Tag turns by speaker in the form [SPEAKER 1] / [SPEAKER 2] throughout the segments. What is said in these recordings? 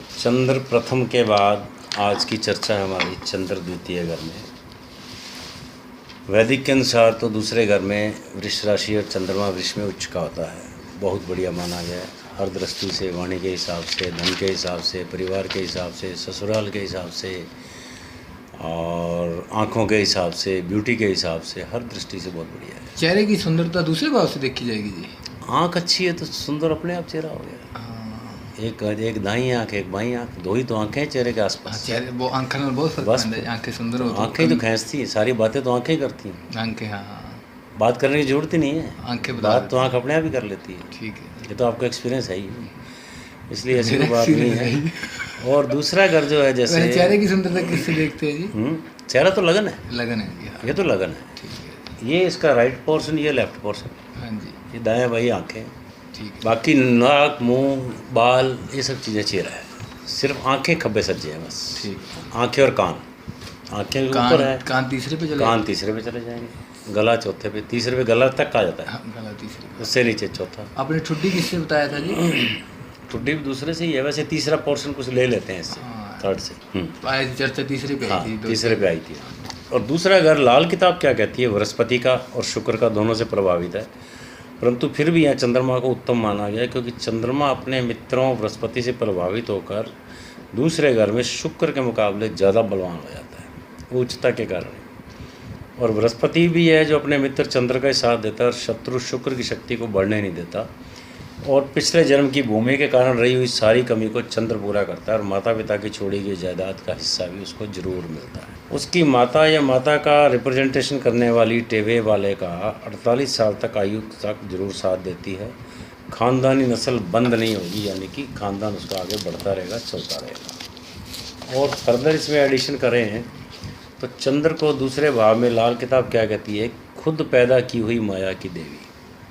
[SPEAKER 1] चंद्र प्रथम के बाद आज की चर्चा है हमारी चंद्र द्वितीय घर में। वैदिक के अनुसार तो दूसरे घर में वृष राशि और चंद्रमा वृष में उच्च का होता है। बहुत बढ़िया माना गया है हर दृष्टि से, वाणी के हिसाब से, धन के हिसाब से, परिवार के हिसाब से, ससुराल के हिसाब से और आँखों के हिसाब से, ब्यूटी के हिसाब से, हर दृष्टि से बहुत बढ़िया है।
[SPEAKER 2] चेहरे की सुंदरता दूसरे भाव से देखी जाएगी जी।
[SPEAKER 1] आँख अच्छी है तो सुंदर अपने आप चेहरा हो गया। एक दाई आँख एक बाई आँख, दो ही तो आँखें हैं चेहरे के आसपास।
[SPEAKER 2] चेहरे वो आंखों में बहुत फर्क
[SPEAKER 1] बस
[SPEAKER 2] है। आंखें सुंदर हो
[SPEAKER 1] आँखें तो खींचती है, सारी बातें तो आँखें करती हैं।
[SPEAKER 2] आंखें, हाँ
[SPEAKER 1] बात करने की जरूरत ही नहीं है,
[SPEAKER 2] आंखें बता
[SPEAKER 1] बात तो आँख अपने आप ही कर लेती है।
[SPEAKER 2] ठीक है,
[SPEAKER 1] ये तो आपका एक्सपीरियंस है ही, इसलिए ऐसी कोई बात नहीं है। और दूसरा घर जो है जैसे
[SPEAKER 2] चेहरे की सुंदरता किससे देखते हैं जी?
[SPEAKER 1] चेहरा तो लगन है,
[SPEAKER 2] लगन है जी। हाँ,
[SPEAKER 1] ये तो लगन है।
[SPEAKER 2] ठीक है।
[SPEAKER 1] ये इसका राइट पोर्शन, ये लेफ्ट पोर्शन,
[SPEAKER 2] हाँ जी,
[SPEAKER 1] ये दाएं बाई आँखें,
[SPEAKER 2] ठीक है।
[SPEAKER 1] बाकी नाक मुंह बाल ये सब चीज़ें चेहरा है। सिर्फ आँखें खब्बे सज्जे हैं बस।
[SPEAKER 2] ठीक है।
[SPEAKER 1] आँखें और कान, आँखें ऊपर है,
[SPEAKER 2] कान तीसरे पे चले
[SPEAKER 1] कान तीसरे पे चले जाएंगे, गला चौथे पे, तीसरे पे गला तक आ जाता है,
[SPEAKER 2] हाँ, गला तीसरे पे।
[SPEAKER 1] उससे नीचे चौथा।
[SPEAKER 2] आपने ठुड्डी किससे बताया था जी?
[SPEAKER 1] ठुड्डी भी दूसरे से ही है, वैसे तीसरा पोर्शन कुछ ले लेते हैं इससे,
[SPEAKER 2] हाँ।
[SPEAKER 1] थर्ड से।
[SPEAKER 2] तो आए थी चर्चा तीसरे पे
[SPEAKER 1] हाँ,
[SPEAKER 2] आई थी।
[SPEAKER 1] तीसरे पे आई थी। और दूसरा घर लाल किताब क्या कहती है, बृहस्पति का और शुक्र का दोनों से प्रभावित है, परंतु फिर भी यहाँ चंद्रमा को उत्तम माना गया क्योंकि चंद्रमा अपने मित्रों बृहस्पति से प्रभावित होकर दूसरे घर में शुक्र के मुकाबले ज़्यादा बलवान हो जाता है उच्चता के कारण। और बृहस्पति भी है जो अपने मित्र चंद्र का ही साथ देता है और शत्रु शुक्र की शक्ति को बढ़ने नहीं देता। और पिछले जन्म की भूमि के कारण रही हुई सारी कमी को चंद्र पूरा करता है और माता पिता की छोड़ी गई जायदाद का हिस्सा भी उसको जरूर मिलता है। उसकी माता या माता का रिप्रेजेंटेशन करने वाली टेवे वाले का 48 साल तक आयु तक जरूर साथ देती है। खानदानी नस्ल बंद नहीं होगी, यानी कि खानदान उसका आगे बढ़ता रहेगा, चलता रहेगा। और फर्दर इसमें एडिशन करें हैं तो चंद्र को दूसरे भाव में लाल किताब क्या कहती है, खुद पैदा की हुई माया की देवी।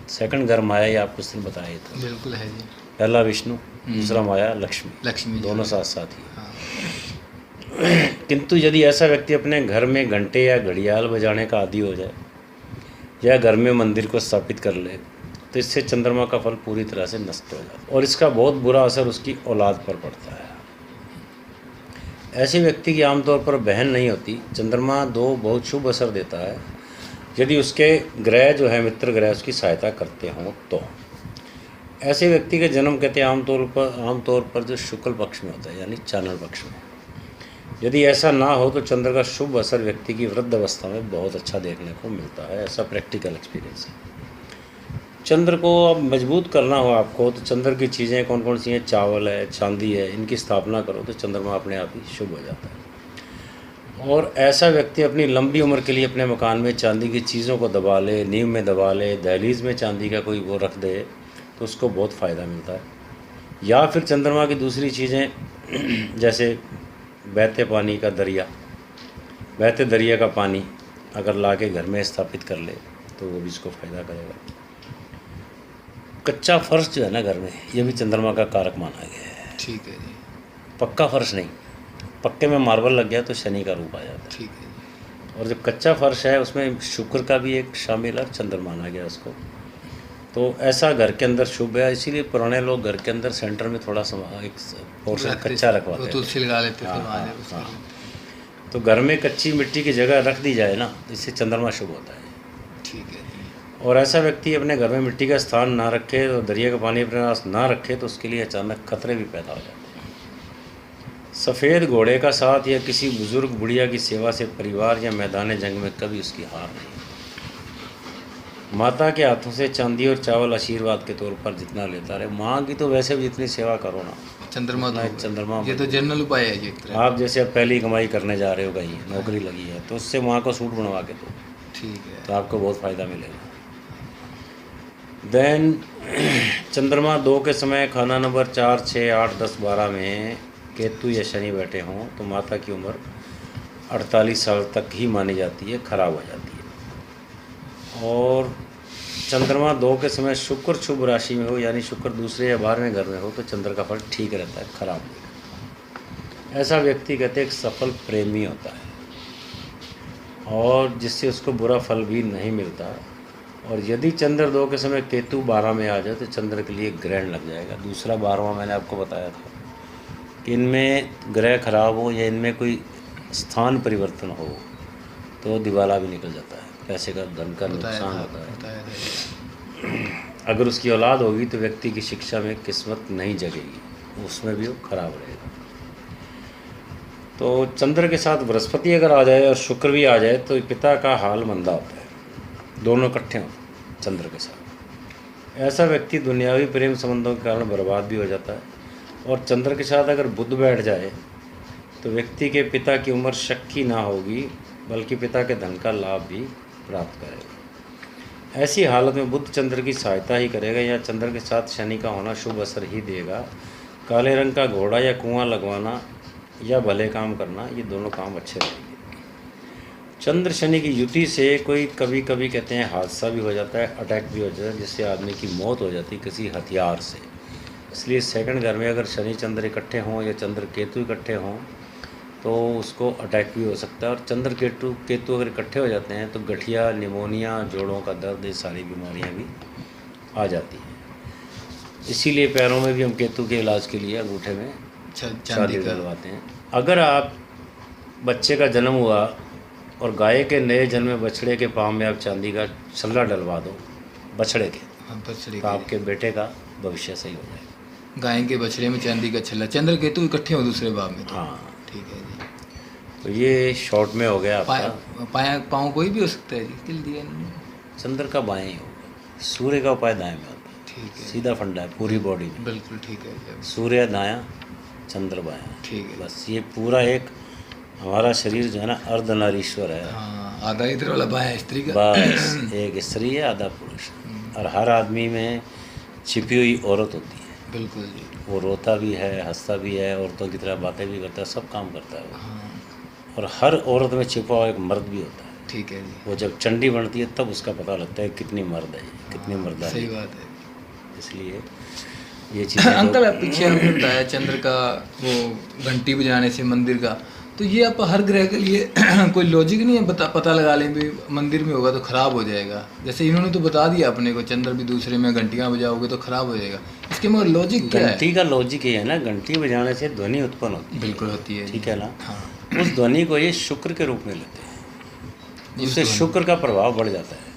[SPEAKER 1] सेकंड घर माया, ये आपको उसने बताया था।
[SPEAKER 2] बिल्कुल है जी।
[SPEAKER 1] पहला विष्णु, दूसरा माया लक्ष्मी,
[SPEAKER 2] लक्ष्मी
[SPEAKER 1] दोनों साथ साथ ही।
[SPEAKER 2] हाँ।
[SPEAKER 1] किंतु यदि ऐसा व्यक्ति अपने घर में घंटे या घड़ियाल बजाने का आदी हो जाए या घर में मंदिर को स्थापित कर ले तो इससे चंद्रमा का फल पूरी तरह से नष्ट हो जाता है और इसका बहुत बुरा असर उसकी औलाद पर पड़ता है। ऐसे व्यक्ति की आमतौर पर बहन नहीं होती। चंद्रमा दो बहुत शुभ असर देता है यदि उसके ग्रह जो है मित्र ग्रह उसकी सहायता करते हों तो। ऐसे व्यक्ति का जन्म कहते हैं आमतौर पर जो शुक्ल पक्ष में होता है, यानी चांद्र पक्ष में। यदि ऐसा ना हो तो चंद्र का शुभ असर व्यक्ति की वृद्ध अवस्था में बहुत अच्छा देखने को मिलता है, ऐसा प्रैक्टिकल एक्सपीरियंस है। चंद्र को अब मजबूत करना हो आपको तो चंद्र की चीज़ें कौन कौन सी हैं, चावल है, चांदी है, इनकी स्थापना करो तो चंद्रमा अपने आप ही शुभ हो जाता है। और ऐसा व्यक्ति अपनी लंबी उम्र के लिए अपने मकान में चांदी की चीज़ों को दबा ले, नींव में दबा ले, दहलीज में चांदी का कोई वो रख दे तो उसको बहुत फ़ायदा मिलता है। या फिर चंद्रमा की दूसरी चीज़ें जैसे बहते पानी का दरिया, बहते दरिया का पानी अगर ला के घर में स्थापित कर ले तो वो भी इसको फ़ायदा करेगा। कच्चा फर्श जो है ना घर में, ये भी चंद्रमा का कारक माना गया है।
[SPEAKER 2] ठीक है जी।
[SPEAKER 1] पक्का फर्श नहीं, पक्के में मार्बल लग गया तो शनि का रूप आ जाता है।
[SPEAKER 2] ठीक है जी।
[SPEAKER 1] और जो कच्चा फर्श है उसमें शुक्र का भी एक शामिल है, चंद्र माना गया उसको। तो ऐसा घर के अंदर शुभ है, इसीलिए पुराने लोग घर के अंदर सेंटर में थोड़ा एक पोर्शन कच्चा रखवाते हैं।
[SPEAKER 2] तुलसी लगा लेते थे।
[SPEAKER 1] हाँ। तो घर में कच्ची मिट्टी की जगह रख दी जाए ना तो इससे चंद्रमा शुभ होता है।
[SPEAKER 2] ठीक है जी।
[SPEAKER 1] और ऐसा व्यक्ति अपने घर में मिट्टी का स्थान ना रखे और दरिया का पानी अपने पास ना रखे तो उसके लिए अचानक खतरे भी पैदा हो जाते हैं। सफ़ेद घोड़े का साथ या किसी बुजुर्ग बुढ़िया की सेवा से परिवार या मैदान जंग में कभी उसकी हार नहीं। माता के हाथों से चांदी और चावल आशीर्वाद के तौर पर जितना लेता रहे, माँ की तो वैसे भी जितनी सेवा करो ना, चंद्रमा
[SPEAKER 2] ये तो जनरल उपाय है जी।
[SPEAKER 1] आप जैसे अब पहली कमाई करने जा रहे हो, कहीं नौकरी लगी है तो उससे माँ को सूट बनवा के दो,
[SPEAKER 2] ठीक है,
[SPEAKER 1] तो आपको बहुत फ़ायदा मिलेगा। देन चंद्रमा 2 के समय खाना नंबर 4, 6, 8, 10, 12 में केतु या शनि बैठे हों तो माता की उम्र 48 साल तक ही मानी जाती है, खराब हो जाती है। और चंद्रमा 2 के समय शुक्र शुभ राशि में हो, यानी शुक्र दूसरे या 12वें घर में हो तो चंद्र का फल ठीक रहता है, खराब नहीं। ऐसा व्यक्ति कहते हैं एक सफल प्रेमी होता है और जिससे उसको बुरा फल भी नहीं मिलता। और यदि चंद्र 2 के समय केतु 12 में आ जाए तो चंद्र के लिए ग्रहण लग जाएगा। दूसरा 12वां मैंने आपको बताया था, कि इनमें ग्रह खराब हो या इनमें कोई स्थान परिवर्तन हो तो दिवाला भी निकल जाता है, पैसे का धन का नुकसान होता है।
[SPEAKER 2] बताया था।
[SPEAKER 1] अगर उसकी औलाद होगी तो व्यक्ति की शिक्षा में किस्मत नहीं जगेगी, उसमें भी वो खराब रहेगा। तो चंद्र के साथ बृहस्पति अगर आ जाए और शुक्र भी आ जाए तो पिता का हाल मंदा होता है, दोनों इकट्ठे हों चंद्र के साथ। ऐसा व्यक्ति दुनियावी प्रेम संबंधों के कारण बर्बाद भी हो जाता है। और चंद्र के साथ अगर बुध बैठ जाए तो व्यक्ति के पिता की उम्र शक की ना होगी, बल्कि पिता के धन का लाभ भी प्राप्त करेगा। ऐसी हालत में बुध चंद्र की सहायता ही करेगा या चंद्र के साथ शनि का होना शुभ असर ही देगा। काले रंग का घोड़ा या कुआं लगवाना या भले काम करना, ये दोनों काम अच्छे रहेंगे। चंद्र शनि की युति से कोई कभी कभी कहते हैं हादसा भी हो जाता है, अटैक भी हो जाता है, जिससे आदमी की मौत हो जाती है किसी हथियार से। इसलिए सेकंड घर में अगर शनि चंद्र इकट्ठे हों या चंद्र केतु इकट्ठे हों तो उसको अटैक भी हो सकता है। और चंद्र केतु अगर इकट्ठे हो जाते हैं तो गठिया, निमोनिया, जोड़ों का दर्द, ये सारी बीमारियां भी आ जाती हैं। इसीलिए पैरों में भी हम केतु के इलाज के लिए अंगूठे में चांदी डलवाते हैं। अगर आप बच्चे का जन्म हुआ और गाय के नए जन्मे बछड़े के पाँव में आप चांदी का छल्ला डलवा दो, बछड़े के, तो आपके बेटे का भविष्य सही हो जाएगा।
[SPEAKER 2] गाय के बछड़े में चांदी का छल्ला, चंद्र केतु इकट्ठे हो दूसरे भाव में तो।
[SPEAKER 1] हाँ
[SPEAKER 2] ठीक है जी।
[SPEAKER 1] तो ये शॉर्ट में हो गया आपका।
[SPEAKER 2] पाँव कोई भी हो सकता है जी, किल दिया इन्होंने।
[SPEAKER 1] चंद्र का बाएं ही होगा, सूर्य का उपाय दाएं में होता है।
[SPEAKER 2] ठीक है,
[SPEAKER 1] सीधा फंडा है पूरी बॉडी में।
[SPEAKER 2] बिल्कुल ठीक है जी।
[SPEAKER 1] सूर्य दायां, चंद्र बायां।
[SPEAKER 2] ठीक है।
[SPEAKER 1] बस ये पूरा एक हमारा शरीर जो है ना अर्धनारीश्वर है।
[SPEAKER 2] हाँ, आधा इधर वाला बायां स्त्री का।
[SPEAKER 1] बस एक स्त्री है, आधा पुरुष। और हर आदमी में छिपी हुई औरत होती है।
[SPEAKER 2] बिल्कुल जी।
[SPEAKER 1] वो रोता भी है, हंसता भी है, औरतों की तरह बातें भी करता है, सब काम करता है वो।
[SPEAKER 2] हाँ,
[SPEAKER 1] और हर औरत में छिपा हुआ एक मर्द भी होता है।
[SPEAKER 2] ठीक है जी।
[SPEAKER 1] वो जब चंडी बनती है तब उसका पता लगता है कितनी मर्द है, कितनी मर्दा है।
[SPEAKER 2] सही बात है।
[SPEAKER 1] इसलिए ये चीज़ें
[SPEAKER 2] अंकल आप पीछे हमने बताया चंद्र का वो घंटी बजाने से मंदिर का, तो ये आप हर ग्रह के लिए कोई लॉजिक नहीं है? पता लगा लें भी मंदिर में होगा तो ख़राब हो जाएगा। जैसे इन्होंने तो बता दिया अपने को चंद्र भी दूसरे में घंटियाँ बजाओगे तो ख़राब हो जाएगा, इसके मगर लॉजिक क्या है?
[SPEAKER 1] घंटी का लॉजिक ये है ना, घंटी बजाने से ध्वनि उत्पन्न होती है।
[SPEAKER 2] बिल्कुल होती है।
[SPEAKER 1] ठीक है ना।
[SPEAKER 2] हाँ,
[SPEAKER 1] उस ध्वनि को ये शुक्र के रूप में लेते हैं, उससे शुक्र का प्रभाव बढ़ जाता है।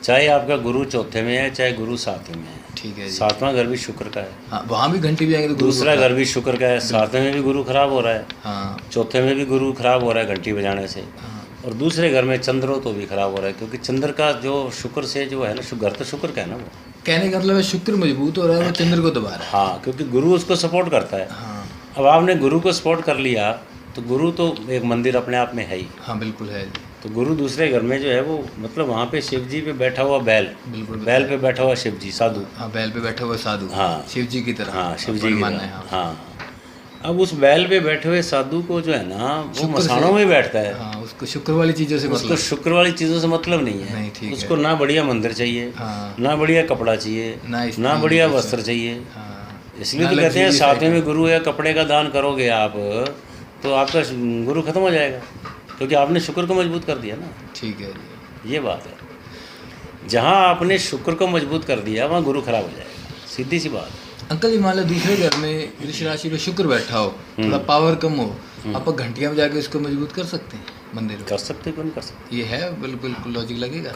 [SPEAKER 1] चाहे आपका गुरु चौथे में है, चाहे गुरु सातवें में है।
[SPEAKER 2] ठीक है जी।
[SPEAKER 1] सातवां घर भी शुक्र का है।
[SPEAKER 2] हाँ, वहाँ भी घंटी बजाएंगे तो गुरु
[SPEAKER 1] दूसरा घर भी शुक्र का है। सातवें में भी गुरु खराब हो रहा है,
[SPEAKER 2] हाँ,
[SPEAKER 1] चौथे में भी गुरु खराब हो रहा है घंटी बजाने से।
[SPEAKER 2] हाँ,
[SPEAKER 1] और दूसरे घर में चंद्र हो तो भी खराब हो रहा है, क्योंकि चंद्र का जो शुक्र से जो है ना, घर तो शुक्र का है ना वो।
[SPEAKER 2] कहने का मतलब है शुक्र मजबूत हो रहा है, वो चंद्र को दबा रहा है।
[SPEAKER 1] हाँ, क्योंकि गुरु उसको सपोर्ट करता है।
[SPEAKER 2] हाँ,
[SPEAKER 1] अब आपने गुरु को सपोर्ट कर लिया तो गुरु तो एक मंदिर अपने आप में है ही।
[SPEAKER 2] हाँ, बिल्कुल है।
[SPEAKER 1] तो गुरु दूसरे घर में जो है वो मतलब वहाँ पे शिव जी पे बैठा हुआ बैल,
[SPEAKER 2] बिल्कुल
[SPEAKER 1] बैल पे बैठा हुआ शिव जी, साधु।
[SPEAKER 2] हाँ, बैल पे बैठा हुआ साधु।
[SPEAKER 1] हाँ,
[SPEAKER 2] शिव जी की तरह।
[SPEAKER 1] हाँ, शिव जी
[SPEAKER 2] अपन
[SPEAKER 1] की
[SPEAKER 2] मानना
[SPEAKER 1] तरह।
[SPEAKER 2] है। हाँ,
[SPEAKER 1] हाँ। अब उस बैल पे बैठे हुए साधु को जो है ना वो मसाणों में बैठता है।
[SPEAKER 2] हाँ, उसको शुक्र वाली चीज़ों से
[SPEAKER 1] उसको शुक्र वाली चीज़ों से मतलब नहीं
[SPEAKER 2] नहीं,
[SPEAKER 1] है।
[SPEAKER 2] ठीक
[SPEAKER 1] उसको ना बढ़िया मंदिर चाहिए,
[SPEAKER 2] हाँ,
[SPEAKER 1] ना बढ़िया कपड़ा चाहिए, ना बढ़िया वस्त्र चाहिए।
[SPEAKER 2] हाँ,
[SPEAKER 1] इसलिए तो कहते हैं सातवें में गुरु या कपड़े का दान करोगे आप तो आपका गुरु खत्म हो जाएगा, क्योंकि आपने शुक्र को मजबूत कर दिया ना।
[SPEAKER 2] ठीक है जी।
[SPEAKER 1] ये बात है, जहाँ आपने शुक्र को मजबूत कर दिया वहाँ गुरु खराब हो जाएगा, सीधी सी बात है।
[SPEAKER 2] अंकल जी मान लो दूसरे घर में वृष राशि पे शुक्र बैठा हो, थोड़ा पावर कम हो, आप घंटियाँ बजा के उसको मजबूत कर सकते हैं मंदिर को?
[SPEAKER 1] कर सकते, क्यों नहीं कर सकते?
[SPEAKER 2] ये है बिल्कुल लॉजिक लगेगा?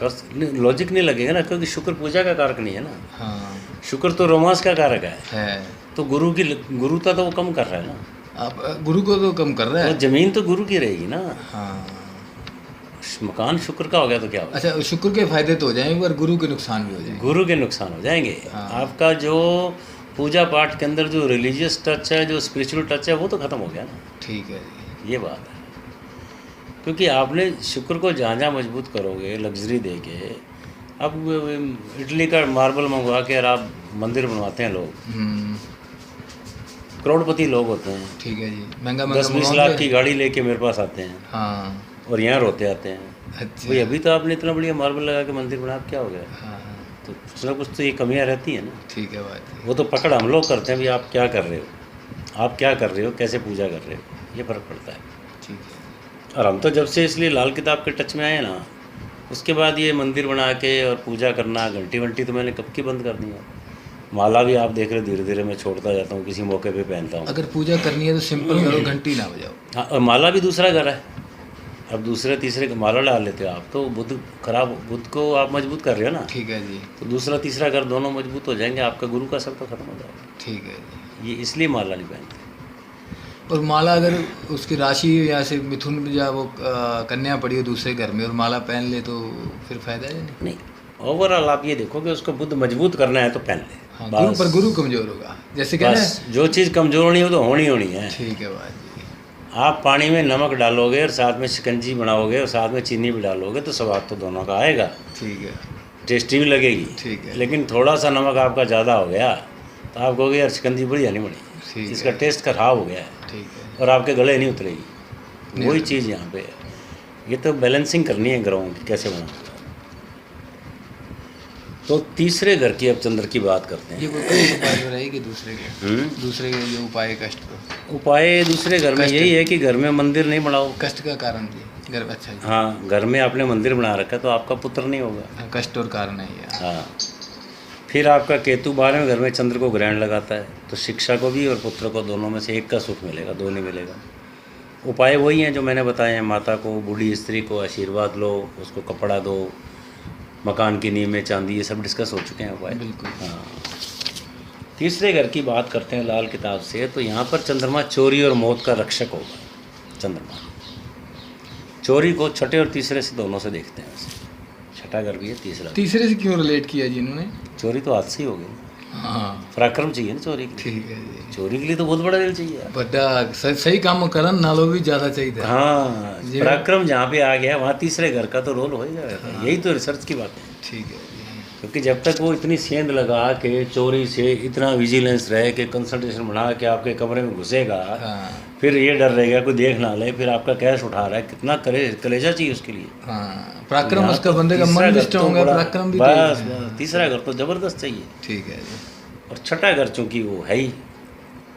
[SPEAKER 1] लॉजिक नहीं लगेगा ना, क्योंकि शुक्र पूजा का कारक नहीं है ना।
[SPEAKER 2] हाँ,
[SPEAKER 1] शुक्र तो रोमांस का कारक
[SPEAKER 2] है।
[SPEAKER 1] तो गुरुता तो वो कम कर रहा है ना।
[SPEAKER 2] आप गुरु को तो कम कर रहे
[SPEAKER 1] वो
[SPEAKER 2] हैं।
[SPEAKER 1] जमीन तो गुरु की रहेगी ना।
[SPEAKER 2] हाँ,
[SPEAKER 1] मकान शुक्र का हो गया तो क्या होगा?
[SPEAKER 2] अच्छा, शुक्र के फायदे तो हो जाएंगे पर गुरु के नुकसान भी हो जाएंगे।
[SPEAKER 1] गुरु के नुकसान हो जाएंगे।
[SPEAKER 2] हाँ।
[SPEAKER 1] आपका जो पूजा पाठ के अंदर जो रिलीजियस टच है, जो स्पिरिचुअल टच है, वो तो खत्म हो गया ना।
[SPEAKER 2] ठीक है जी।
[SPEAKER 1] ये बात है, क्योंकि आपने शुक्र को जहाँ जहाँ मजबूत करोगे लग्जरी दे के, अब इटली का मार्बल मंगवा के और आप मंदिर बनवाते हैं लोग, करोड़पति लोग होते हैं,
[SPEAKER 2] ठीक है जी। महंगा
[SPEAKER 1] 10-20 लाख की गाड़ी लेके मेरे पास आते हैं।
[SPEAKER 2] हाँ,
[SPEAKER 1] और यहाँ रोते आते हैं।
[SPEAKER 2] अच्छा।
[SPEAKER 1] भाई अभी तो आपने इतना बढ़िया मार्बल लगा के मंदिर बना, क्या हो गया?
[SPEAKER 2] हाँ,
[SPEAKER 1] तो कुछ ना कुछ तो ये कमियाँ रहती हैं ना।
[SPEAKER 2] ठीक है बात है।
[SPEAKER 1] वो तो पकड़ हम लोग करते हैं, भी आप क्या कर रहे हो, आप क्या कर रहे हो, कैसे पूजा कर रहे हो, ये फ़र्क पड़ता है।
[SPEAKER 2] ठीक है।
[SPEAKER 1] और हम तो जब से इसलिए लाल किताब के टच में आए ना, उसके बाद ये मंदिर बना के और पूजा करना, घंटी वंटी तो मैंने कब की बंद कर दी है। माला भी आप देख रहे हो धीरे धीरे मैं छोड़ता जाता हूँ, किसी मौके पे पहनता हूँ।
[SPEAKER 2] अगर पूजा करनी है तो सिंपल करो, घंटी ना बजाओ।
[SPEAKER 1] हाँ, और माला भी दूसरा घर है। अब दूसरे तीसरे का माला डाल लेते हो आप, तो बुद्ध को आप मजबूत कर रहे हो ना,
[SPEAKER 2] ठीक है जी।
[SPEAKER 1] तो दूसरा तीसरा घर दोनों मजबूत हो जाएंगे, आपका गुरु का असर तो खत्म हो जाएगा।
[SPEAKER 2] ठीक है जी।
[SPEAKER 1] ये इसलिए माला नहीं पहनते।
[SPEAKER 2] और माला अगर उसकी राशि या से मिथुन में या वो कन्या पड़ी हो दूसरे घर में और माला पहन ले तो फिर फायदा है नहीं?
[SPEAKER 1] नहीं, ओवरऑल आप ये देखो कि उसको बुद्ध मजबूत करना है तो पहन ले।
[SPEAKER 2] हाँ,
[SPEAKER 1] बस
[SPEAKER 2] गुरु कमजोर होगा, जैसे कहना
[SPEAKER 1] बस जो चीज़ कमजोर होनी हो तो होनी है।
[SPEAKER 2] ठीक है बात जी।
[SPEAKER 1] आप पानी में नमक डालोगे और साथ में शिकंजी बनाओगे और साथ में चीनी भी डालोगे तो स्वाद तो दोनों का आएगा,
[SPEAKER 2] ठीक है,
[SPEAKER 1] टेस्टी भी लगेगी।
[SPEAKER 2] ठीक है।
[SPEAKER 1] लेकिन थोड़ा सा नमक आपका ज़्यादा हो गया तो आप कहोगे यार शिकंजी बढ़िया नहीं
[SPEAKER 2] ठीक
[SPEAKER 1] बनी,
[SPEAKER 2] है।
[SPEAKER 1] इसका टेस्ट खराब हो गया है
[SPEAKER 2] ठीक है।
[SPEAKER 1] और आपके गले नहीं उतरेगी। वही चीज़ यहाँ पे है। ये तो बैलेंसिंग करनी है ग्रहों की, कैसे बनाना। तो तीसरे घर की अब चंद्र की बात करते हैं।
[SPEAKER 2] ये कोई कष्ट उपाय हो रही कि दूसरे के जो उपाय कष्ट को
[SPEAKER 1] उपाय दूसरे घर में यही है कि घर में मंदिर नहीं बनाओ।
[SPEAKER 2] कष्ट का कारण जी घर, अच्छा जी।
[SPEAKER 1] हाँ, घर में आपने मंदिर बना रखा है तो आपका पुत्र नहीं होगा।
[SPEAKER 2] कष्ट और कारण है ये।
[SPEAKER 1] हाँ, फिर आपका केतु 12वें घर में चंद्र को ग्रहण लगाता है तो शिक्षा को भी और पुत्र को दोनों में से एक का सुख मिलेगा, दो नहीं मिलेगा। उपाय वही हैं जो मैंने बताए हैं। माता को, बूढ़ी स्त्री को आशीर्वाद लो, उसको कपड़ा दो, मकान की नींव में चांदी, ये सब डिस्कस हो चुके हैं उपाय।
[SPEAKER 2] बिल्कुल।
[SPEAKER 1] हाँ, तीसरे घर की बात करते हैं लाल किताब से। तो यहाँ पर चंद्रमा चोरी और मौत का रक्षक होगा। चंद्रमा चोरी को छठे और तीसरे से दोनों से देखते हैं। वैसे छठा घर भी है,
[SPEAKER 2] तीसरे से क्यों रिलेट किया जी इन्होंने?
[SPEAKER 1] चोरी तो हाथ से ही हो गई।
[SPEAKER 2] हाँ,
[SPEAKER 1] पराक्रम चाहिए ना चोरी के लिए।
[SPEAKER 2] ठीक है जी।
[SPEAKER 1] चोरी के लिए तो बहुत बड़ा दिल चाहिए।
[SPEAKER 2] बड़ा सही काम करन नालो भी ज़्यादा चाहिए।
[SPEAKER 1] हाँ, पराक्रम जहाँ पे आ गया वहाँ तीसरे घर का तो रोल हो ही जाएगा। यही तो रिसर्च की बात है।
[SPEAKER 2] ठीक है जी।
[SPEAKER 1] क्योंकि जब तक वो इतनी सेंध लगा के चोरी से इतना विजिलेंस रहे कि कंसंट्रेशन बना के आपके कमरे में घुसेगा,
[SPEAKER 2] हाँ,
[SPEAKER 1] फिर ये डर रहेगा कोई देख ना ले, फिर आपका कैश उठा रहा है, कितना कलेजा चाहिए उसके लिए।
[SPEAKER 2] हाँ, पराक्रम उसका बंदे का मन भी स्ट्रॉन्ग है, पराक्रम भी।
[SPEAKER 1] बस तीसरा घर तो जबरदस्त चाहिए।
[SPEAKER 2] ठीक है जी।
[SPEAKER 1] और छठा घर चूंकि वो है ही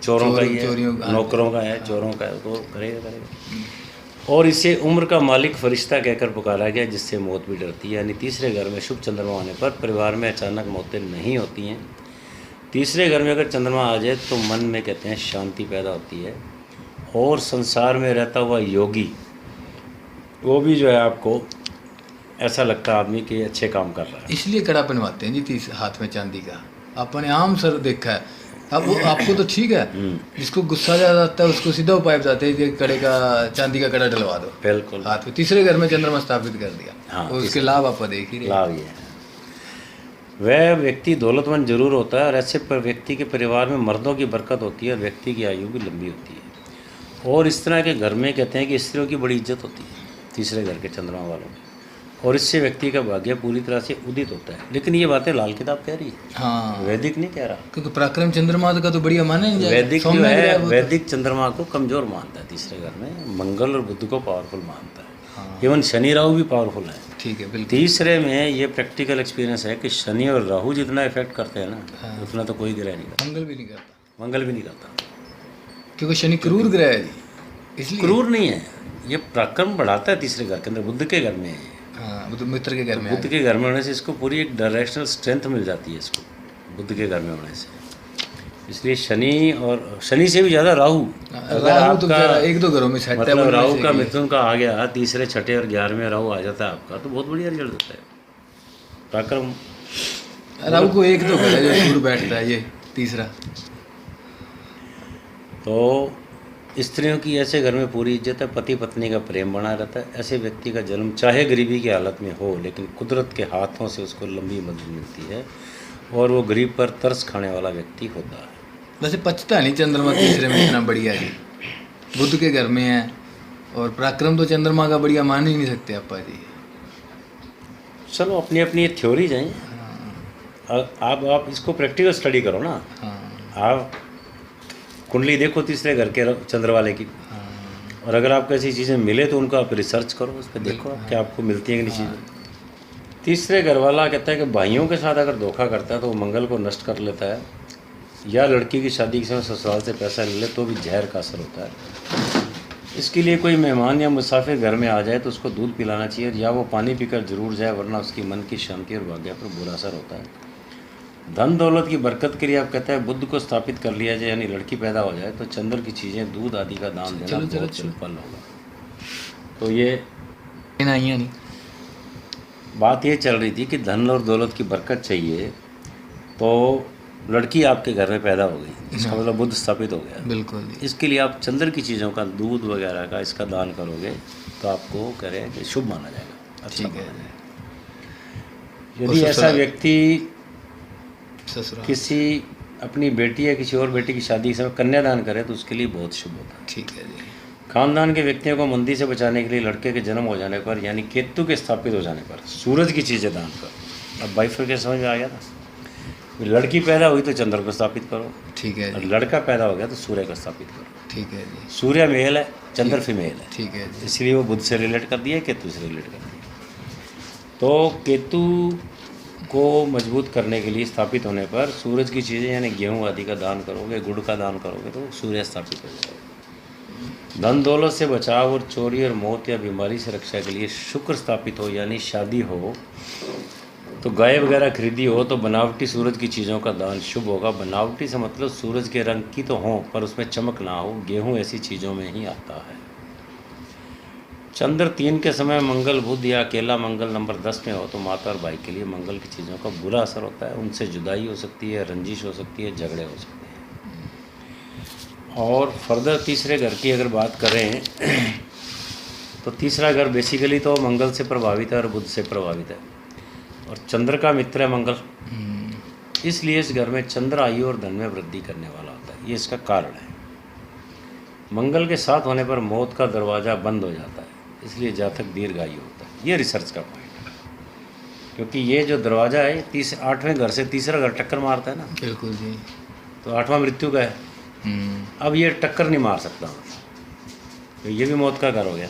[SPEAKER 1] चोरों का ही है,
[SPEAKER 2] चोरियों का,
[SPEAKER 1] नौकरों का है, चोरों का है, तो करेगा। और इसे उम्र का मालिक फरिश्ता कहकर पुकारा गया, जिससे मौत भी डरती है। यानी तीसरे घर में शुभ चंद्रमा होने पर परिवार में अचानक मौतें नहीं होती हैं। तीसरे घर में अगर चंद्रमा आ जाए तो मन में कहते हैं शांति पैदा होती है। और संसार में रहता हुआ योगी वो भी जो है आपको ऐसा लगता है आदमी कि अच्छे काम कर रहा है।
[SPEAKER 2] इसलिए कड़ा बनवाते हैं जी हाथ में चांदी का। आपने आम सर देखा है। अब वो आपको तो ठीक है, जिसको गुस्सा ज़्यादा आता है उसको सीधा उपाय बताते हैं कि कड़े का चांदी का कड़ा डलवा दो
[SPEAKER 1] बिल्कुल
[SPEAKER 2] हाथ में। तीसरे घर में चंद्रमा स्थापित कर दिया।
[SPEAKER 1] हाँ,
[SPEAKER 2] तो उसके लाभ आप देख ही रहे।
[SPEAKER 1] लाभ ये है, वह व्यक्ति दौलतमंद जरूर होता है और ऐसे पर व्यक्ति के परिवार में मर्दों की बरकत होती है और व्यक्ति की आयु भी लंबी होती है। और इस तरह के घर में कहते हैं कि स्त्रियों की बड़ी इज्जत होती है तीसरे घर के चंद्रमा वालों में, और इससे व्यक्ति का भाग्य पूरी तरह से उदित होता है। लेकिन ये बातें लाल किताब कह रही है,
[SPEAKER 2] हाँ,
[SPEAKER 1] वैदिक नहीं कह रहा।
[SPEAKER 2] क्योंकि पराक्रम चंद्रमा का तो बढ़िया माने नहीं जाएगा।
[SPEAKER 1] वैदिक जो है वैदिक चंद्रमा को कमजोर मानता है तीसरे घर में, मंगल और बुध को पावरफुल मानता है।
[SPEAKER 2] हाँ,
[SPEAKER 1] इवन शनि राहु भी पावरफुल है।
[SPEAKER 2] ठीक है, बिल्कुल।
[SPEAKER 1] तीसरे में ये प्रैक्टिकल एक्सपीरियंस है कि शनि और राहु जितना इफेक्ट करते हैं ना,
[SPEAKER 2] हाँ,
[SPEAKER 1] उतना तो कोई ग्रह नहीं करता।
[SPEAKER 2] मंगल भी नहीं करता,
[SPEAKER 1] मंगल भी नहीं करता,
[SPEAKER 2] क्योंकि शनि क्रूर ग्रह है जी, इसलिए।
[SPEAKER 1] क्रूर नहीं है, ये पराक्रम बढ़ाता है तीसरे घर के अंदर। बुध के घर में है ये।
[SPEAKER 2] हाँ, वो तो मित्र के घर में
[SPEAKER 1] बुध के घर में होने से इसको पूरी एक डायरेक्शनल स्ट्रेंथ मिल जाती है इसको, बुध के घर में होने से। इसलिए शनि और शनि से भी ज़्यादा राहु, अगर
[SPEAKER 2] राहु तो
[SPEAKER 1] आपका
[SPEAKER 2] एक दो घरों में सेट है,
[SPEAKER 1] मतलब राहु का मिथुन का आ गया, तीसरे छठे और 11वें राहु आ जाता है आपका, तो बहुत बढ़िया रिजल्ट देता है पराक्रम।
[SPEAKER 2] राहु को एक तो घर है जो दूर बैठता है, ये तीसरा।
[SPEAKER 1] तो स्त्रियों की ऐसे घर में पूरी इज्जत है, पति पत्नी का प्रेम बना रहता है। ऐसे व्यक्ति का जन्म चाहे गरीबी की हालत में हो, लेकिन कुदरत के हाथों से उसको लंबी मदद मिलती है और वो गरीब पर तरस खाने वाला व्यक्ति होता है।
[SPEAKER 2] वैसे पचता नहीं चंद्रमा तीसरे में इतना बढ़िया जी, बुध के घर में है, और पराक्रम तो चंद्रमा का बढ़िया मान ही नहीं सकते आपा जी।
[SPEAKER 1] चलो अपनी अपनी थ्योरीज हैं। आप इसको प्रैक्टिकल स्टडी करो ना।
[SPEAKER 2] हाँ,
[SPEAKER 1] आप कुंडली देखो तीसरे घर के चंद्र वाले की,
[SPEAKER 2] हाँ,
[SPEAKER 1] और अगर आपको ऐसी चीज़ें मिले तो उनको आप रिसर्च करो, उस पर देखो कि आपको मिलती है कि नहीं चीज़ें। तीसरे घर वाला कहता है कि भाइयों के साथ अगर धोखा करता है तो वो मंगल को नष्ट कर लेता है, या लड़की की शादी के समय ससुराल से पैसा ले ले तो भी जहर का असर होता है। इसके लिए कोई मेहमान या मुसाफिर घर में आ जाए तो उसको दूध पिलाना चाहिए, या वो पानी पीकर जरूर जाए, वरना उसकी मन की शांति और भाग्य पर बुरा असर होता है। धन दौलत की बरकत के लिए आप कहते हैं बुद्ध को स्थापित कर लिया जाए, यानी लड़की पैदा हो जाए, तो चंद्र की चीज़ें, दूध आदि का दान देना
[SPEAKER 2] चलो,
[SPEAKER 1] बहुत
[SPEAKER 2] चलो।
[SPEAKER 1] सिंपल होगा। तो ये
[SPEAKER 2] नहीं
[SPEAKER 1] बात ये चल रही थी कि धन और दौलत की बरकत चाहिए, तो लड़की आपके घर में पैदा हो गई, इसका मतलब बुद्ध स्थापित हो गया।
[SPEAKER 2] बिल्कुल जी।
[SPEAKER 1] इसके लिए आप चंद्र की चीज़ों का, दूध वगैरह का, इसका दान करोगे तो आपको कह रहे हैं कि शुभ माना जाएगा, अच्छा
[SPEAKER 2] ठीक है।
[SPEAKER 1] माना जाएगा। यदि ऐसा व्यक्ति
[SPEAKER 2] ससुराल।
[SPEAKER 1] किसी अपनी बेटी या किसी और बेटी की शादी के समय कन्यादान करे तो उसके लिए बहुत शुभ होता है।
[SPEAKER 2] ठीक है जी।
[SPEAKER 1] खानदान के व्यक्तियों को मंदी से बचाने के लिए लड़के के जन्म हो जाने पर, यानी केतु के स्थापित हो जाने पर, सूरज की चीज़ें दान करो। अब बाइफरकेशन समझ में आ गया ना, लड़की पैदा हुई तो चंद्र को स्थापित करो,
[SPEAKER 2] ठीक है
[SPEAKER 1] और
[SPEAKER 2] जी।
[SPEAKER 1] लड़का पैदा हो गया तो सूर्य को स्थापित करो।
[SPEAKER 2] ठीक है जी।
[SPEAKER 1] सूर्य मेल है, चंद्र फीमेल है,
[SPEAKER 2] ठीक है जी।
[SPEAKER 1] इसलिए वो बुध से रिलेट कर दिया, केतु से रिलेट कर दिया। तो केतु को मजबूत करने के लिए स्थापित होने पर सूरज की चीज़ें यानी गेहूं आदि का दान करोगे, गुड़ का दान करोगे तो सूर्य स्थापित हो जाएगा। धन दौलत से बचाव और चोरी और मौत या बीमारी से रक्षा के लिए शुक्र स्थापित हो, यानी शादी हो तो गाय वगैरह खरीदी हो तो बनावटी सूरज की चीज़ों का दान शुभ होगा। बनावटी से मतलब सूरज के रंग की तो हो पर उसमें चमक ना हो, गेहूं ऐसी चीज़ों में ही आता है। चंद्र 3 के समय मंगल, बुध या अकेला मंगल नंबर 10 में हो तो माता और भाई के लिए मंगल की चीज़ों का बुरा असर होता है, उनसे जुदाई हो सकती है, रंजिश हो सकती है, झगड़े हो सकते हैं। और फर्दर तीसरे घर की अगर बात करें तो तीसरा घर बेसिकली तो मंगल से प्रभावित है और बुध से प्रभावित है, और चंद्र का मित्र है मंगल, इसलिए इस घर में चंद्र आयु और धन में वृद्धि करने वाला होता है, ये इसका कारण है। मंगल के साथ होने पर मौत का दरवाज़ा बंद हो जाता है, इसलिए जातक दीर्घायु होता है। ये रिसर्च का पॉइंट है, क्योंकि ये जो दरवाज़ा है 8वें घर से तीसरा घर टक्कर मारता है ना,
[SPEAKER 2] बिल्कुल जी।
[SPEAKER 1] तो 8वां मृत्यु का है। अब ये टक्कर नहीं मार सकता, तो ये भी मौत का घर हो गया,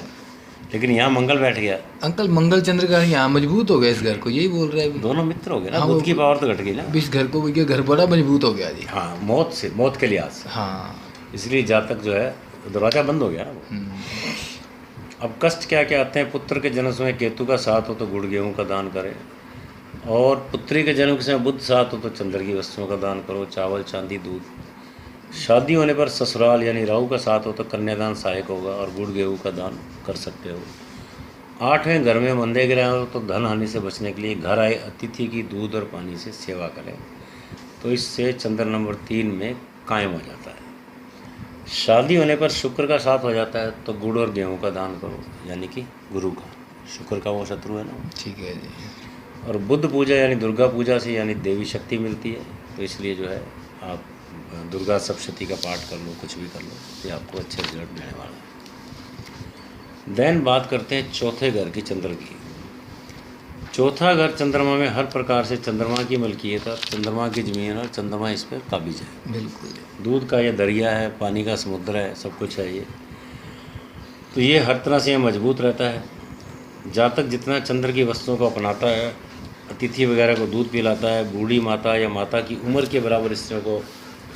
[SPEAKER 1] लेकिन यहाँ मंगल बैठ गया,
[SPEAKER 2] अंकल मंगल चंद्र का यहाँ मजबूत हो गया इस घर को, यही बोल रहे हैं।
[SPEAKER 1] दोनों मित्र हो गए ना,
[SPEAKER 2] हाँ,
[SPEAKER 1] बुध की पावर तो घट गई ना।
[SPEAKER 2] इस घर को, ये घर बड़ा मजबूत हो गया जी।
[SPEAKER 1] हाँ, मौत से, मौत के लिहाज से,
[SPEAKER 2] हाँ।
[SPEAKER 1] इसलिए जातक जो है दरवाज़ा बंद हो गया ना वो। अब कष्ट क्या क्या आते हैं, पुत्र के जन्म समय केतु का साथ हो तो गुड़ गेहूँ का दान करें, और पुत्री के जन्म के समय बुध साथ हो तो चंद्र की वस्तुओं का दान करो, चावल, चांदी, दूध। शादी होने पर ससुराल यानी राहु का साथ हो तो कन्यादान सहायक होगा, और गुड़ गेहूँ का दान कर सकते हो। 8वें घर में मंदे ग्रह हो तो धन हानि से बचने के लिए घर आए अतिथि की दूध और पानी से सेवा करें, तो इससे चंद्र नंबर 3 में कायम हो जाता है। शादी होने पर शुक्र का साथ हो जाता है तो गुड़ और गेहूं का दान करो, यानी कि गुरु का, शुक्र का वो शत्रु है ना।
[SPEAKER 2] ठीक है जी।
[SPEAKER 1] और बुद्ध पूजा यानी दुर्गा पूजा से यानी देवी शक्ति मिलती है, तो इसलिए जो है आप दुर्गा सप्तशती का पाठ कर लो, कुछ भी कर लो, तो ये आपको अच्छे रिजल्ट देने वाला है। देन बात करते हैं चौथे घर की, चंद्र की। चौथा घर चंद्रमा में हर प्रकार से चंद्रमा की मलकियत और चंद्रमा की ज़मीन और चंद्रमा इस पर काबिज है।
[SPEAKER 2] बिल्कुल।
[SPEAKER 1] दूध का ये दरिया है, पानी का समुद्र है, सब कुछ है ये, तो ये हर तरह से मजबूत रहता है। जातक जितना चंद्र की वस्तुओं को अपनाता है, अतिथि वगैरह को दूध पिलाता है, बूढ़ी माता या माता की उम्र के बराबर स्त्रियों को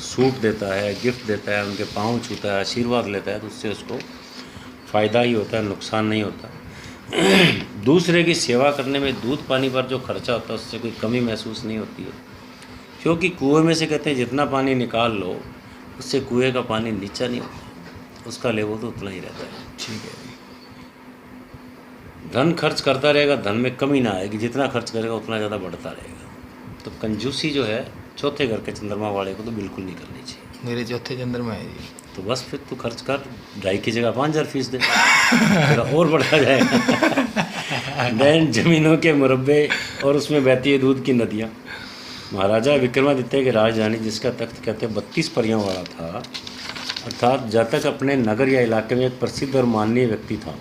[SPEAKER 1] सूट देता है, गिफ्ट देता है, उनके पाँव छूता है, आशीर्वाद लेता है, तो उससे उसको फ़ायदा ही होता है, नुकसान नहीं होता। दूसरे की सेवा करने में दूध पानी पर जो खर्चा होता है उससे कोई कमी महसूस नहीं होती है, क्योंकि कुएं में से कहते हैं जितना पानी निकाल लो उससे कुएं का पानी नीचा नहीं होता, उसका लेवल तो उतना ही रहता है।
[SPEAKER 2] ठीक है।
[SPEAKER 1] धन खर्च करता रहेगा, धन में कमी ना आएगी, जितना खर्च करेगा उतना ज़्यादा बढ़ता रहेगा। तो कंजूसी जो है चौथे घर के चंद्रमा वाले को तो बिल्कुल नहीं करनी चाहिए।
[SPEAKER 2] मेरे चौथे चंद्रमा है जी।
[SPEAKER 1] तो बस फिर तू खर्च कर, 2.5 की जगह 5,000 फीस दे, तेरा और बढ़ता जाएगा। देन जमीनों के मुरब्बे और उसमें बहती है दूध की नदियाँ। महाराजा विक्रमादित्य की राजधानी, जिसका तख्त कहते हैं 32 परियों वाला था, अर्थात जब तक अपने नगर या इलाके में एक प्रसिद्ध और माननीय व्यक्ति था,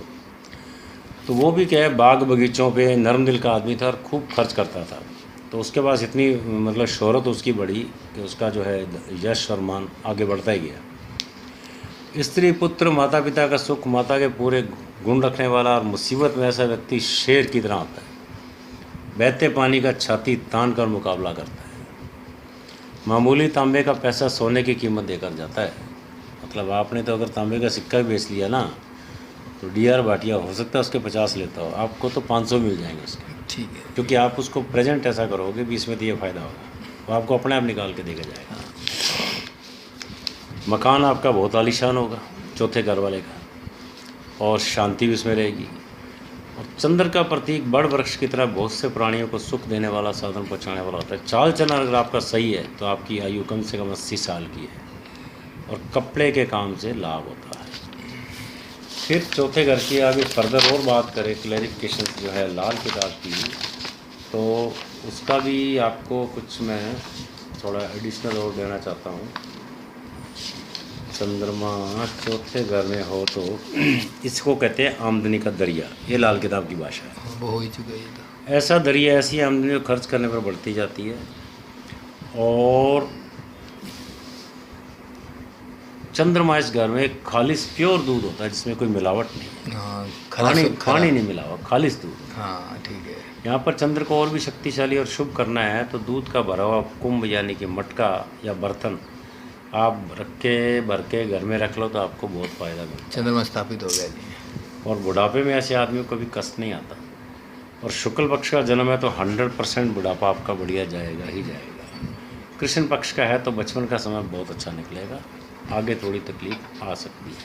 [SPEAKER 1] तो वो भी क्या है बाग बगीचों पे नरम दिल का आदमी था और खूब खर्च करता था। तो उसके पास इतनी मतलब शोहरत उसकी बढ़ी कि उसका जो है यश और मान आगे बढ़ता ही गया। स्त्री, पुत्र, माता पिता का सुख, माता के पूरे गुण रखने वाला, और मुसीबत में ऐसा व्यक्ति शेर की तरह आता है, बहते पानी का छाती तान कर मुकाबला करता है, मामूली तांबे का पैसा सोने की कीमत देकर जाता है। मतलब आपने तो अगर तांबे का सिक्का भी बेच लिया ना तो डीआर बाटिया हो सकता है उसके 50 लेता हो, आपको तो 500 मिल जाएंगे उसके,
[SPEAKER 2] ठीक है।
[SPEAKER 1] क्योंकि आप उसको प्रेजेंट ऐसा करोगे भी इसमें तो ये फ़ायदा होगा। वो आपको अपने आप निकाल के देगा जाएगा। मकान आपका बहुत आलीशान होगा चौथे घर वाले का, और शांति भी उसमें रहेगी। और चंद्र का प्रतीक बड़ वृक्ष की तरह बहुत से प्राणियों को सुख देने वाला, साधन पहुंचाने वाला होता है। चाल चलन अगर आपका सही है तो आपकी आयु कम से कम 80 साल की है, और कपड़े के काम से लाभ होता है। फिर चौथे घर की आगे फर्दर और बात करें, क्लैरिफिकेशन जो है लाल किताब की, तो उसका भी आपको कुछ मैं थोड़ा एडिशनल और देना चाहता हूँ। चंद्रमा चौथे घर में हो तो इसको कहते हैं आमदनी का दरिया, ये लाल किताब की भाषा है।
[SPEAKER 2] वो हो ही चुका है ये तो।
[SPEAKER 1] ऐसा दरिया ऐसी आमदनी जो खर्च करने पर बढ़ती जाती है, और चंद्रमा इस घर में खालिस प्योर दूध होता है जिसमें कोई मिलावट नहीं,
[SPEAKER 2] हाँ,
[SPEAKER 1] पानी नहीं मिला हुआ, खालिस दूध।
[SPEAKER 2] हाँ ठीक है।
[SPEAKER 1] यहाँ पर चंद्र को और भी शक्तिशाली और शुभ करना है तो दूध का भरा हुआ कुंभ यानी कि मटका या बर्तन आप भर के घर में रख लो तो आपको बहुत फ़ायदा मिलता है।
[SPEAKER 2] चंद्रमा स्थापित हो गया जी।
[SPEAKER 1] और बुढ़ापे में ऐसे आदमियों को कभी कष्ट नहीं आता। और शुक्ल पक्ष का जन्म है तो 100% बुढ़ापा आपका बढ़िया जाएगा ही जाएगा। कृष्ण पक्ष का है तो बचपन का समय बहुत अच्छा निकलेगा, आगे थोड़ी तकलीफ आ सकती है।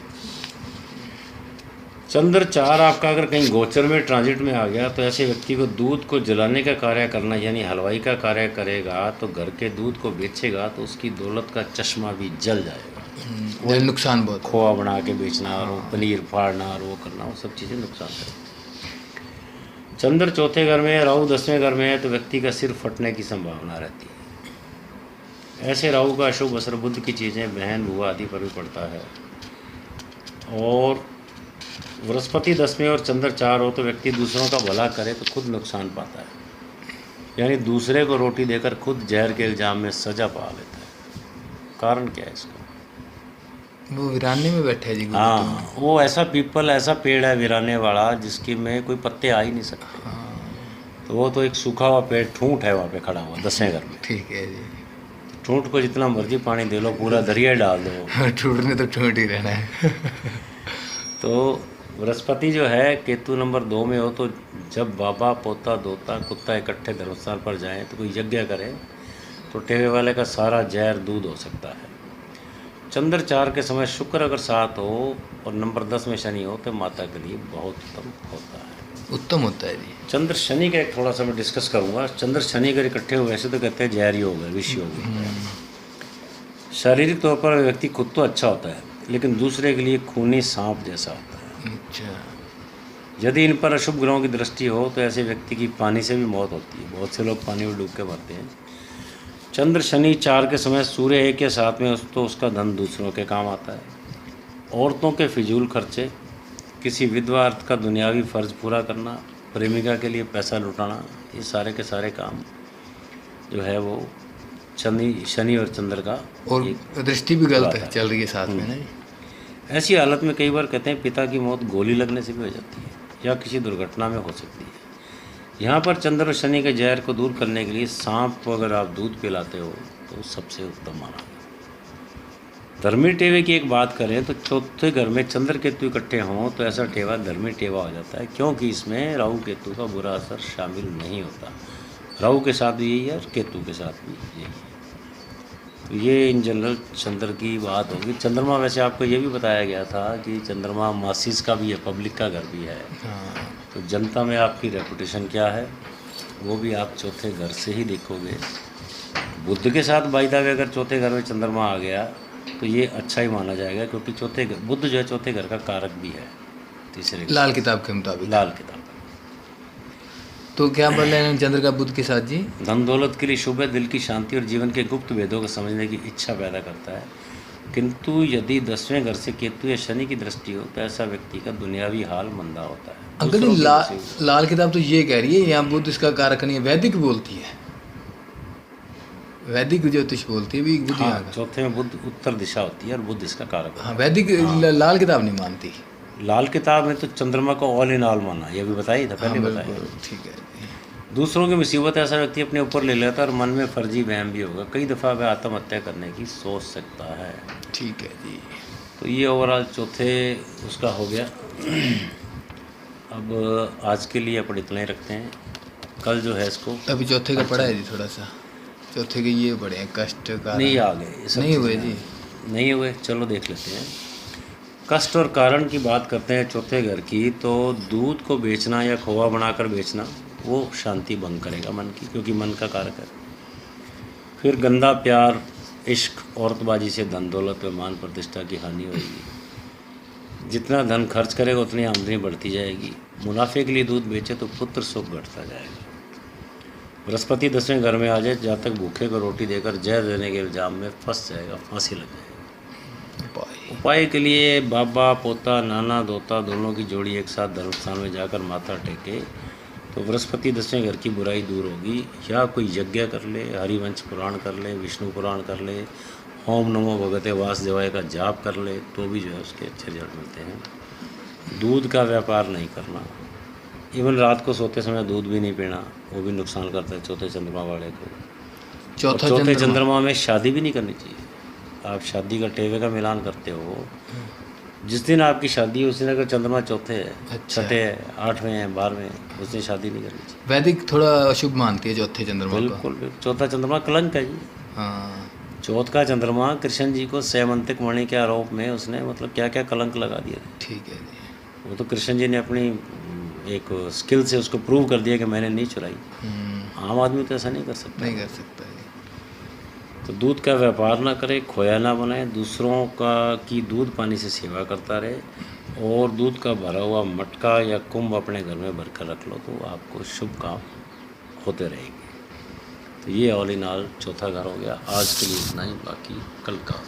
[SPEAKER 1] चंद्र 4 आपका अगर कहीं गोचर में ट्रांजिट में आ गया तो ऐसे व्यक्ति को दूध को जलाने का कार्य करना यानी हलवाई का कार्य करेगा, तो घर के दूध को बेचेगा तो उसकी दौलत का चश्मा भी जल जाएगा।
[SPEAKER 2] वो नुकसान बहुत।
[SPEAKER 1] खोआ बना के बेचना और वो पनीर फाड़ना और वो करना, वो सब चीज़ें नुकसान करेंगी। चंद्र चौथे घर में, राहु 10वें घर में है तो व्यक्ति का सिर फटने की संभावना रहती है। ऐसे राहु का अशुभ असर बुद्ध की चीज़ें, बहन बुआ आदि पर भी पड़ता है। और बृहस्पति 10वें और चंद्र 4 हो तो व्यक्ति दूसरों का भला करे तो खुद नुकसान पाता है, यानी दूसरे को रोटी देकर खुद जहर के इल्ज़ाम में सजा पा लेता है। कारण क्या है इसका?
[SPEAKER 2] वो वीराने में बैठे जी।
[SPEAKER 1] हाँ, वो ऐसा पीपल, ऐसा पेड़ है वीराने वाला जिसकी में कोई पत्ते आ ही नहीं सकते। तो वो तो एक सूखा हुआ पेड़ ठूंठ है वहाँ पे खड़ा हुआ 10वें घर में।
[SPEAKER 2] ठीक है जी।
[SPEAKER 1] ठूंठ को जितना मर्जी पानी दे लो, पूरा दरिया डाल दो,
[SPEAKER 2] ठूठ ने तो ठूठ ही रहना है।
[SPEAKER 1] तो बृहस्पति जो है केतु नंबर 2 में हो तो जब बाबा पोता दोता कुत्ता इकट्ठे धर्मस्थान पर जाएं तो कोई यज्ञ करे तो टेवे वाले का सारा जहर दूध हो सकता है। चंद्र 4 के समय शुक्र अगर 7 हो और नंबर 10 में शनि हो तो माता के लिए बहुत उत्तम होता है।
[SPEAKER 2] उत्तम होता है जी।
[SPEAKER 1] चंद्र शनि का एक थोड़ा सा मैं डिस्कस करूँगा। चंद्र शनि अगर इकट्ठे हो वैसे तो कहते हैं जहरी हो गए, विषय हो गए। शारीरिक तौर पर व्यक्ति खुद तो अच्छा होता है लेकिन दूसरे के लिए खूनी सांप जैसा होता है।
[SPEAKER 2] अच्छा।
[SPEAKER 1] यदि इन पर अशुभ ग्रहों की दृष्टि हो तो ऐसे व्यक्ति की पानी से भी मौत होती है। बहुत से लोग पानी में डूब के मरते हैं। चंद्र शनि 4 के समय सूर्य 1 या 7 में तो उसका धन दूसरों के काम आता है। औरतों के फिजूल खर्चे, किसी विधवा अर्थ का दुनियावी फ़र्ज पूरा करना, प्रेमिका के लिए पैसा लुटाना, ये सारे के सारे काम जो है वो शनि और चंद्र का।
[SPEAKER 2] और दृष्टि भी गलत है चल रही है साथ में ना जी।
[SPEAKER 1] ऐसी हालत में कई बार कहते हैं पिता की मौत गोली लगने से भी हो जाती है या किसी दुर्घटना में हो सकती है। यहाँ पर चंद्र और शनि के जहर को दूर करने के लिए सांप को अगर आप दूध पिलाते हो तो सबसे उत्तम माना गया। धर्मी टेवे की एक बात करें तो चौथे घर में चंद्र केतु इकट्ठे हों तो ऐसा टेवा धर्मी टेवा हो जाता है, क्योंकि इसमें राहु केतु का बुरा असर शामिल नहीं होता। राहु के साथ भी यही है और केतु के साथ भी यही है। तो ये इन जनरल चंद्र की बात होगी। चंद्रमा वैसे आपको ये भी बताया गया था कि चंद्रमा मासिस का भी है, पब्लिक का घर भी है।
[SPEAKER 2] हाँ।
[SPEAKER 1] तो जनता में आपकी रेपुटेशन क्या है वो भी आप चौथे घर से ही देखोगे। बुध के साथ बाय द वे अगर चौथे घर में चंद्रमा आ गया तो ये अच्छा ही माना जाएगा, क्योंकि चौथे घर बुध जो है चौथे घर का कारक भी है। तीसरे
[SPEAKER 2] लाल किताब के मुताबिक।
[SPEAKER 1] लाल किताब।
[SPEAKER 2] तो क्या बोल रहे हैं चंद्र का बुध के साथ जी?
[SPEAKER 1] धन दौलत के लिए शुभ है, दिल की शांति और जीवन के गुप्त भेदों को समझने की इच्छा पैदा करता है। किंतु यदि 10वें घर से केतु या शनि की दृष्टि हो तो ऐसा व्यक्ति का दुनियावी हाल मंदा होता है।
[SPEAKER 2] अंकल जी लाल किताब तो ये कह रही है यहाँ बुध इसका कारक नहीं है, वैदिक बोलती है, वैदिक ज्योतिष बोलती है भी बुध
[SPEAKER 1] हाँ,
[SPEAKER 2] यहाँ का।
[SPEAKER 1] चौथे में बुध उत्तर दिशा होती है और बुध इसका कारक होता है।
[SPEAKER 2] हाँ वैदिक लाल किताब नहीं मानती।
[SPEAKER 1] लाल किताब में तो चंद्रमा को ऑल इन ऑल माना, यह भी बताया था पहले।
[SPEAKER 2] हाँ,
[SPEAKER 1] बताया
[SPEAKER 2] ठीक है।
[SPEAKER 1] दूसरों की मुसीबत ऐसा व्यक्ति अपने ऊपर ले लेता है और मन में फर्जी वहम भी होगा। कई दफ़ा वह आत्महत्या करने की सोच सकता है।
[SPEAKER 2] ठीक है जी।
[SPEAKER 1] तो ये ओवरऑल चौथे उसका हो गया। अब आज के लिए अपन इतना ही रखते हैं। कल जो है इसको
[SPEAKER 2] अभी चौथे का पड़ा है जी थोड़ा सा। चौथे के ये बड़े हैं कष्ट का
[SPEAKER 1] नहीं आ गए ये सब
[SPEAKER 2] नहीं हुए
[SPEAKER 1] चीज़ें।
[SPEAKER 2] जी।
[SPEAKER 1] नहीं हुए, चलो देख लेते हैं। कष्ट और कारण की बात करते हैं चौथे घर की, तो दूध को बेचना या खोआ बनाकर बेचना वो शांति भंग करेगा मन की, क्योंकि मन का कारक है। फिर गंदा प्यार, इश्क, औरतबाजी से धन दौलत व मान प्रतिष्ठा की हानि होगी। जितना धन खर्च करेगा उतनी आमदनी बढ़ती जाएगी। मुनाफे के लिए दूध बेचे तो पुत्र सुख घटता जाएगा। बृहस्पति 10वें घर में आ जाए, जहाँ तक भूखे को रोटी देकर जहर देने के इल्जाम में फंस जाएगा, फांसी लग जाएगी। उपाय के लिए बाबा, पोता, नाना, दोता दोनों की जोड़ी एक साथ धर्मस्थान में जाकर माथा टेके तो बृहस्पति 10वें घर की बुराई दूर होगी। या कोई यज्ञ कर ले, हरिवंश पुराण कर ले, विष्णु पुराण कर ले, ओम नमो भगवते वासुदेवाय का जाप कर ले, तो भी जो है उसके अच्छे रिजल्ट मिलते हैं। दूध का व्यापार नहीं करना, इवन रात को सोते समय दूध भी नहीं पीना, वो भी नुकसान करता है चौथे चंद्रमा वाले को। चौथे चंद्रमा में शादी भी नहीं करनी चाहिए। आप शादी का टेवे का मिलान करते हो, जिस दिन आपकी शादी है उस दिन अगर चंद्रमा चौथे है,
[SPEAKER 2] अच्छा।
[SPEAKER 1] छठे है, 8वें है, 12वें है, उस दिन शादी नहीं करनी चाहिए।
[SPEAKER 2] वैदिक थोड़ा अशुभ मानती है चौथे चंद्रमा को।
[SPEAKER 1] बिल्कुल बिल्कुल। चौथा चंद्रमा कलंक है जी।
[SPEAKER 2] हाँ
[SPEAKER 1] चौथ का चंद्रमा कृष्ण जी को सैमंतिक मणि के आरोप में उसने मतलब क्या क्या कलंक लगा दिए थे।
[SPEAKER 2] ठीक है जी।
[SPEAKER 1] वो तो कृष्ण जी ने अपनी एक स्किल से उसको प्रूव कर दिया कि मैंने नहीं चुराई। आम आदमी तो ऐसा नहीं कर सकता।
[SPEAKER 2] नहीं कर सकता है।
[SPEAKER 1] तो दूध का व्यापार ना करे, खोया ना बनाए, दूसरों का की दूध पानी से सेवा करता रहे और दूध का भरा हुआ मटका या कुंभ अपने घर में भरकर रख लो तो आपको शुभ काम होते रहेंगे। तो ये ऑल इन ऑल चौथा घर हो गया। आज के लिए इतना ही, बाकी कल का।